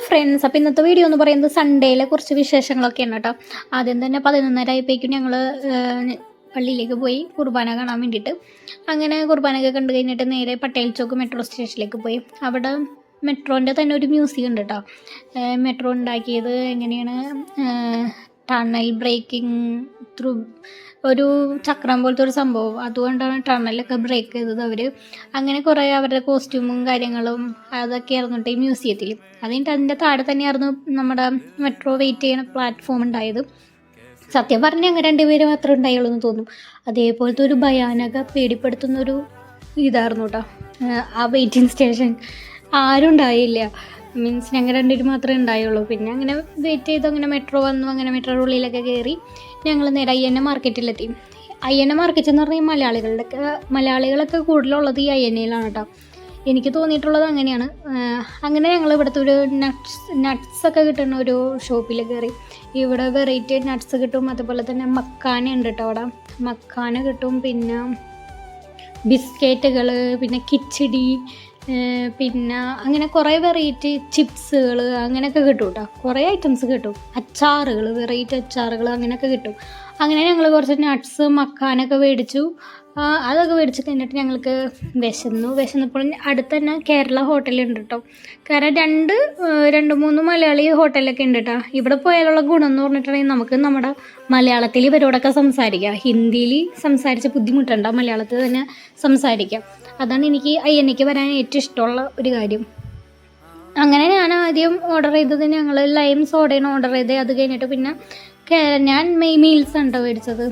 Friends, അപ്പോൾ ഇന്നത്തെ video എന്ന് പറയുന്നത് സൺഡേയിലെ കുറച്ച് വിശേഷങ്ങളൊക്കെയാണ് കേട്ടോ. ആദ്യം തന്നെ 11:30 ആയപ്പോഴേക്കും ഞങ്ങൾ പള്ളിയിലേക്ക് പോയി കുർബാന കാണാൻ വേണ്ടിയിട്ട്. അങ്ങനെ കുർബാനയൊക്കെ കണ്ടു കഴിഞ്ഞിട്ട് നേരെ പട്ടേൽ ചോക്ക് മെട്രോ സ്റ്റേഷനിലേക്ക് പോയി. അവിടെ മെട്രോൻ്റെ തന്നെ ഒരു മ്യൂസിയം ഉണ്ട് കേട്ടോ. മെട്രോ ഉണ്ടാക്കിയത് എങ്ങനെയാണ്, ടണൽ ബ്രേക്കിംഗ് ത്രൂ ഒരു ചക്രം പോലത്തെ ഒരു സംഭവം, അതുകൊണ്ടാണ് ടണലൊക്കെ ബ്രേക്ക് ചെയ്തത് അവർ. അങ്ങനെ കുറേ അവരുടെ കോസ്റ്റ്യൂമും കാര്യങ്ങളും അതൊക്കെ ആയിരുന്നു ഈ മ്യൂസിയത്തിൽ. അതുകഴിഞ്ഞിട്ട് അതിൻ്റെ താഴെ തന്നെയായിരുന്നു നമ്മുടെ മെട്രോ വെയിറ്റ് ചെയ്യുന്ന പ്ലാറ്റ്ഫോം ഉണ്ടായത്. സത്യം പറഞ്ഞാൽ അങ്ങനെ 2 പേര് മാത്രമേ ഉണ്ടായുള്ളൂ എന്ന് തോന്നും. അതേപോലത്തെ ഒരു ഭയാനക പേടിപ്പെടുത്തുന്നൊരു ഇതായിരുന്നു കേട്ടോ ആ വെയിറ്റിംഗ് സ്റ്റേഷൻ. ആരും ഉണ്ടായില്ല, മീൻസ് ഞങ്ങൾ 2 പേര് മാത്രമേ ഉണ്ടായുള്ളൂ. പിന്നെ അങ്ങനെ വെയിറ്റ് ചെയ്തു, അങ്ങനെ മെട്രോ വന്നു. അങ്ങനെ മെട്രോയുടെ ഉള്ളിലൊക്കെ കയറി ഞങ്ങൾ നേരെ INA മാർക്കറ്റിലെത്തി. INA മാർക്കറ്റ് എന്ന് പറഞ്ഞാൽ മലയാളികളൊക്കെ കൂടുതലുള്ളത് ഈ INAയിലാണ് കേട്ടോ. എനിക്ക് തോന്നിയിട്ടുള്ളത് അങ്ങനെയാണ്. അങ്ങനെ ഞങ്ങൾ ഇവിടുത്തെ ഒരു നട്ട്സൊക്കെ കിട്ടുന്ന ഒരു ഷോപ്പിൽ കയറി. ഇവിടെ വെറൈറ്റി നട്ട്സ് കിട്ടും, അതുപോലെ തന്നെ മക്കാന ഉണ്ട് കേട്ടോ. അവിടെ മക്കാന കിട്ടും, പിന്നെ ബിസ്ക്കറ്റുകൾ, പിന്നെ കിച്ചടി, പിന്നെ അങ്ങനെ കുറേ വെറൈറ്റി ചിപ്സുകൾ അങ്ങനെയൊക്കെ കിട്ടും കേട്ടോ. കുറേ ഐറ്റംസ് കിട്ടും, അച്ചാറുകൾ, വെറൈറ്റി അച്ചാറുകൾ അങ്ങനെയൊക്കെ കിട്ടും. അങ്ങനെ ഞങ്ങൾ കുറച്ച് നട്ട്സ് മക്കാനൊക്കെ മേടിച്ചു. അതൊക്കെ മേടിച്ച് കഴിഞ്ഞിട്ട് ഞങ്ങൾക്ക് വിശന്നപ്പോൾ അടുത്ത് തന്നെ കേരള ഹോട്ടലുണ്ട് കേട്ടോ. കാരണം 2-3 മലയാളി ഹോട്ടലൊക്കെ ഉണ്ട് കേട്ടോ. ഇവിടെ പോയാലുള്ള ഗുണം എന്ന് പറഞ്ഞിട്ടുണ്ടെങ്കിൽ നമുക്ക് നമ്മുടെ മലയാളത്തിൽ ഇവരോടൊക്കെ സംസാരിക്കാം. ഹിന്ദിയിൽ സംസാരിച്ച് ബുദ്ധിമുട്ടണ്ട, മലയാളത്തിൽ തന്നെ സംസാരിക്കാം. അതാണ് എനിക്ക് INAക്ക് വരാൻ ഏറ്റവും ഇഷ്ടമുള്ള ഒരു കാര്യം. അങ്ങനെ ഞാൻ ആദ്യം ഓർഡർ ചെയ്തത് ഞങ്ങൾ ലൈം സോഡയാണ് ഓർഡർ ചെയ്തത്. അത് കഴിഞ്ഞിട്ട് പിന്നെ ഞാൻ മീൽസ് ഉണ്ടോ മേടിച്ചത്.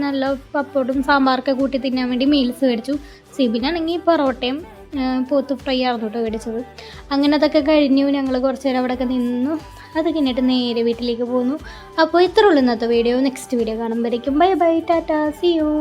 നല്ല പപ്പോടും സാമ്പാറൊക്കെ കൂട്ടി തിന്നാൻ വേണ്ടി മീൽസ് മേടിച്ചു. സിബിനാണെങ്കിൽ പൊറോട്ടയും പോത്ത് ഫ്രൈ ആയിരുന്നു കേട്ടോ മേടിച്ചത്. അങ്ങനെ അതൊക്കെ കഴിഞ്ഞു. ഞങ്ങൾ കുറച്ച് നേരം അവിടെയൊക്കെ നിന്നു. അത് കഴിഞ്ഞിട്ട് നേരെ വീട്ടിലേക്ക് പോന്നു. അപ്പോൾ ഇത്രയുള്ളൂ ഇന്നത്തെ വീഡിയോ. നെക്സ്റ്റ് വീഡിയോ കാണുമ്പോഴേക്കും bye bye, tata, see U.